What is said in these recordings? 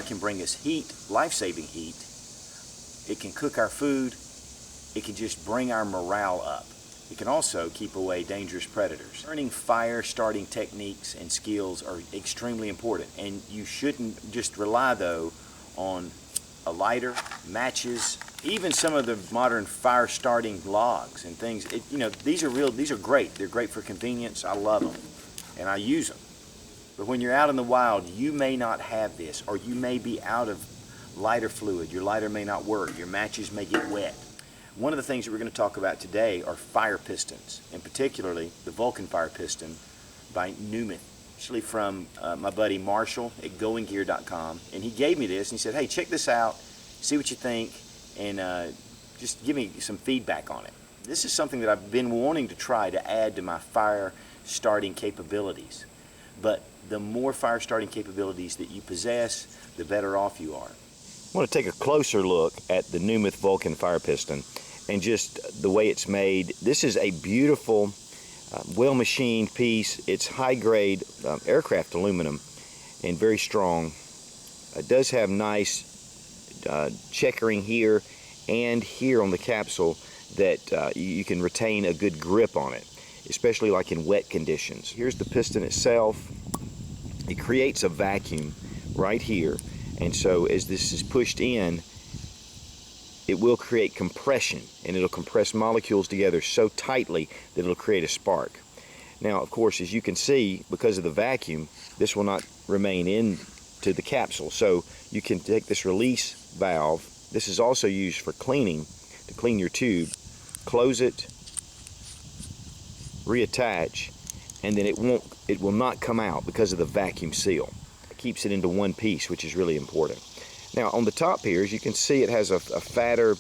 fire can bring us heat, life-saving heat. It can cook our food. It can just bring our morale up. It can also keep away dangerous predators. Learning fire starting techniques and skills are extremely important, and you shouldn't just rely though on a lighter, matches, even some of the modern fire starting logs and things. These are great. They're great for convenience. I love them and I use them. But when you're out in the wild, you may not have this, or you may be out of lighter fluid. Your lighter may not work. Your matches may get wet. One of the things that we're going to talk about today are fire pistons, and particularly the Vulcan Fire Piston by Numyth, actually from my buddy Marshall at goinggear.com. And he gave me this and he said, hey, check this out, see what you think, and just give me some feedback on it. This is something that I've been wanting to try to add to my fire starting capabilities. But the more fire starting capabilities that you possess, the better off you are. I want to take a closer look at the Numyth Vulcan Fire Piston and just the way it's made. This is a beautiful, well-machined piece. It's high-grade aircraft aluminum and very strong. It does have nice checkering here and here on the capsule that you can retain a good grip on it, especially like in wet conditions. Here's the piston itself. It creates a vacuum right here. And so as this is pushed in, it will create compression, and it'll compress molecules together so tightly that it'll create a spark. Now, of course, as you can see, because of the vacuum, this will not remain into the capsule. So you can take this release valve. This is also used for cleaning, to clean your tube. Close it, reattach, and then it will not come out because of the vacuum seal. Keeps it into one piece, which is really important. Now on the top here, as you can see, it has a fatter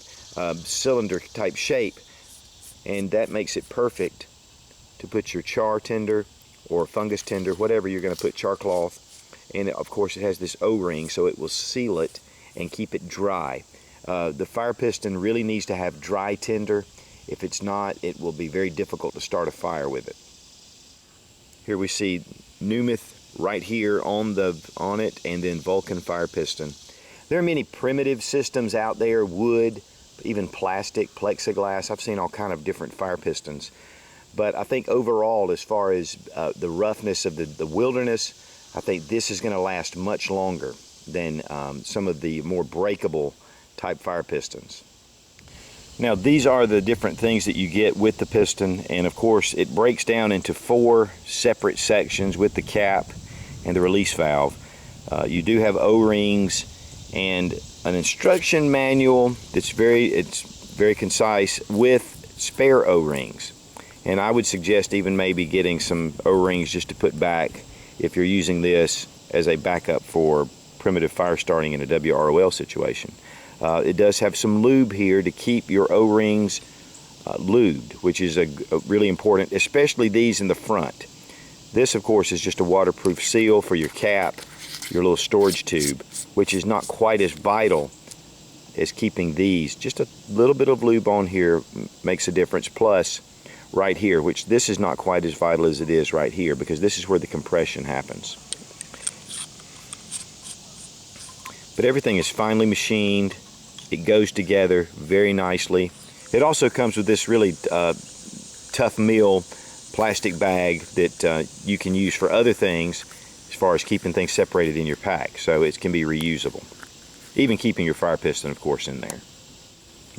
cylinder type shape, and that makes it perfect to put your char tinder or fungus tinder, whatever you're going to put, char cloth. And of course it has this O-ring, so it will seal it and keep it dry. The fire piston really needs to have dry tinder. If it's not, it will be very difficult to start a fire with it. Here we see Numyth right here on it, and then Vulcan Fire Piston. There are many primitive systems out there, wood, even plastic, plexiglass. I've seen all kind of different fire pistons. But I think overall, as far as the roughness of the wilderness, I think this is going to last much longer than some of the more breakable type fire pistons. Now these are the different things that you get with the piston, and of course it breaks down into 4 separate sections with the cap and the release valve. You do have O-rings and an instruction manual that's very concise with spare O-rings. And I would suggest even maybe getting some O-rings just to put back if you're using this as a backup for primitive fire starting in a WROL situation. It does have some lube here to keep your O-rings lubed, which is a really important, especially these in the front. This, of course, is just a waterproof seal for your cap, your little storage tube, which is not quite as vital as keeping these. Just a little bit of lube on here makes a difference, plus right here, which this is not quite as vital as it is right here, because this is where the compression happens. But everything is finely machined. It goes together very nicely. It also comes with this really tough meal plastic bag that you can use for other things as far as keeping things separated in your pack, so it can be reusable. Even keeping your fire piston, of course, in there.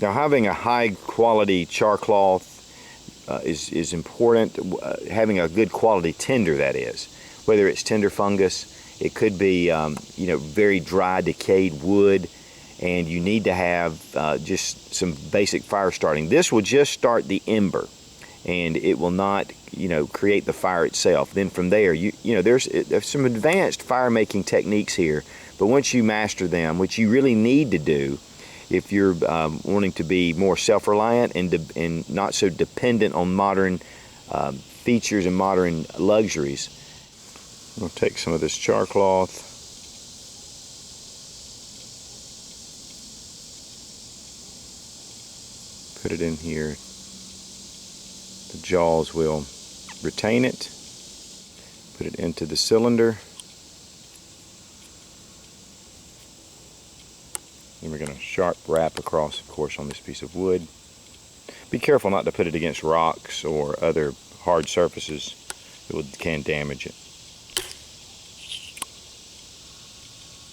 Now having a high quality char cloth is important. Having a good quality tinder, that is. Whether it's tinder fungus, it could be very dry decayed wood, and you need to have just some basic fire starting. This will just start the ember, and it will not create the fire itself. Then from there, there's some advanced fire making techniques here, but once you master them, which you really need to do if you're wanting to be more self-reliant and not so dependent on modern features and modern luxuries. We'll take some of this char cloth, put it in here. The jaws will retain it. Put it into the cylinder. sharp wrap across, of course, on this piece of wood. Be careful not to put it against rocks or other hard surfaces that can damage it.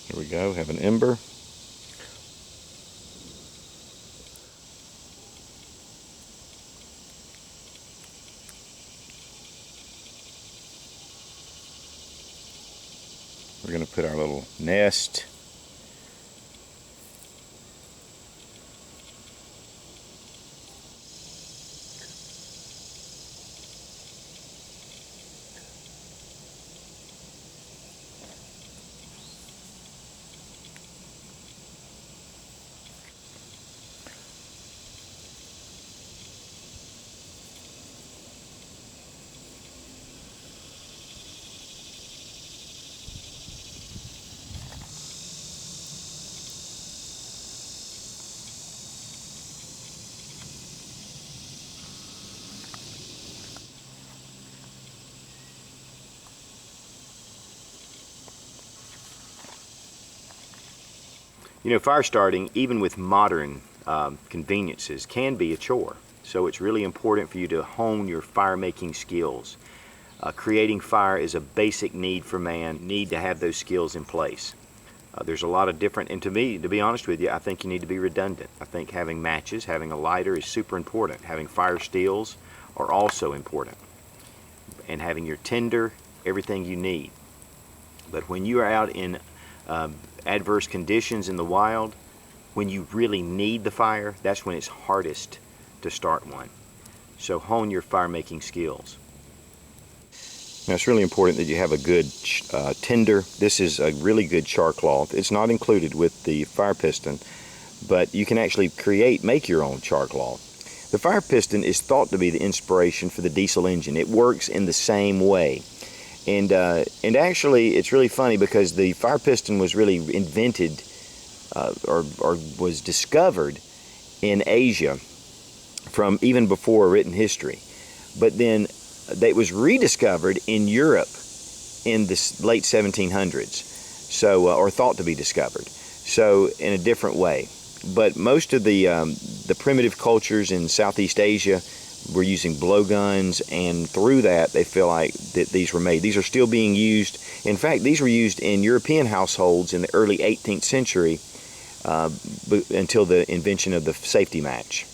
Here we go, have an ember. We're going to put our little nest. You know, fire starting, even with modern conveniences, can be a chore. So it's really important for you to hone your fire making skills. Creating fire is a basic need for man. Need to have those skills in place. There's a lot of different, and to me, to be honest with you, I think you need to be redundant. I think having matches, having a lighter is super important. Having fire steels are also important. And having your tinder, everything you need. But when you are out in adverse conditions in the wild, when you really need the fire, that's when it's hardest to start one. So hone your fire making skills. Now it's really important that you have a good tinder. This is a really good char cloth. It's not included with the fire piston, but you can actually make your own char cloth. The fire piston is thought to be the inspiration for the diesel engine. It works in the same way. And actually, it's really funny because the fire piston was really invented or was discovered in Asia from even before written history. But then it was rediscovered in Europe in the late 1700s, so or thought to be discovered. So in a different way. But most of the primitive cultures in Southeast Asia were using blowguns, and through that they feel like that these were made. These are still being used. In fact, these were used in European households in the early 18th century until the invention of the safety match.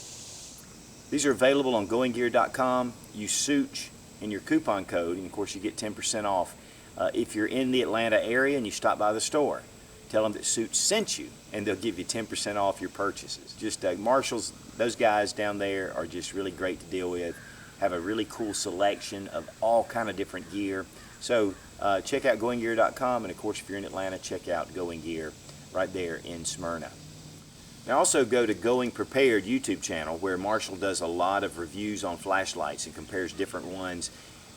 These are available on goinggear.com. Use Such in your coupon code, and of course you get 10% off. If you're in the Atlanta area and you stop by the store, tell them that Such sent you, and they'll give you 10% off your purchases. Just Marshall's, those guys down there are just really great to deal with. Have a really cool selection of all kind of different gear. So check out goinggear.com, and of course if you're in Atlanta, check out Going Gear right there in Smyrna. Now also go to Going Prepared YouTube channel, where Marshall does a lot of reviews on flashlights and compares different ones.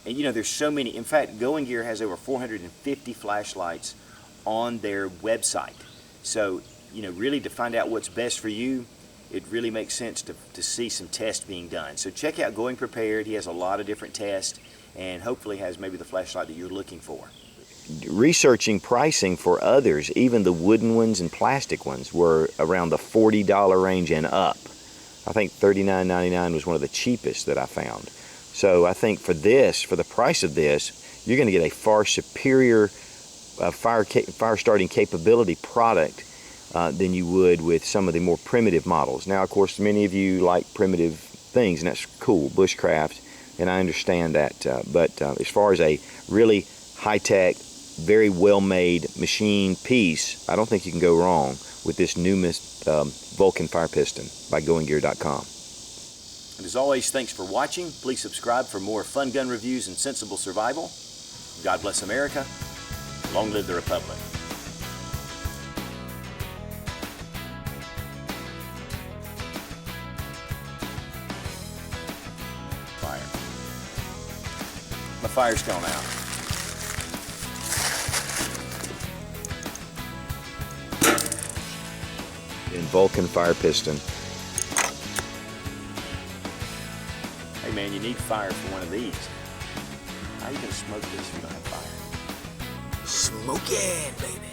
And you know, there's so many. In fact, Going Gear has over 450 flashlights on their website. So, you know, really to find out what's best for you, it really makes sense to see some tests being done. So check out Going Prepared. He has a lot of different tests, and hopefully has maybe the flashlight that you're looking for. Researching pricing for others, even the wooden ones and plastic ones, were around the $40 range and up. I think $39.99 was one of the cheapest that I found. So I think for this, for the price of this, you're going to get a far superior fire starting capability product than you would with some of the more primitive models. Now, of course, many of you like primitive things, and that's cool, bushcraft, and I understand that. But as far as a really high-tech, very well-made machine piece, I don't think you can go wrong with this Numyth Vulcan Fire Piston by goinggear.com. And as always, thanks for watching. Please subscribe for more fun gun reviews and sensible survival. God bless America. Long live the Republic. Fire. My fire's gone out. In Vulcan Fire Piston. Hey man, you need fire for one of these. How are you going to smoke this if you don't have fire? Smoke it, baby.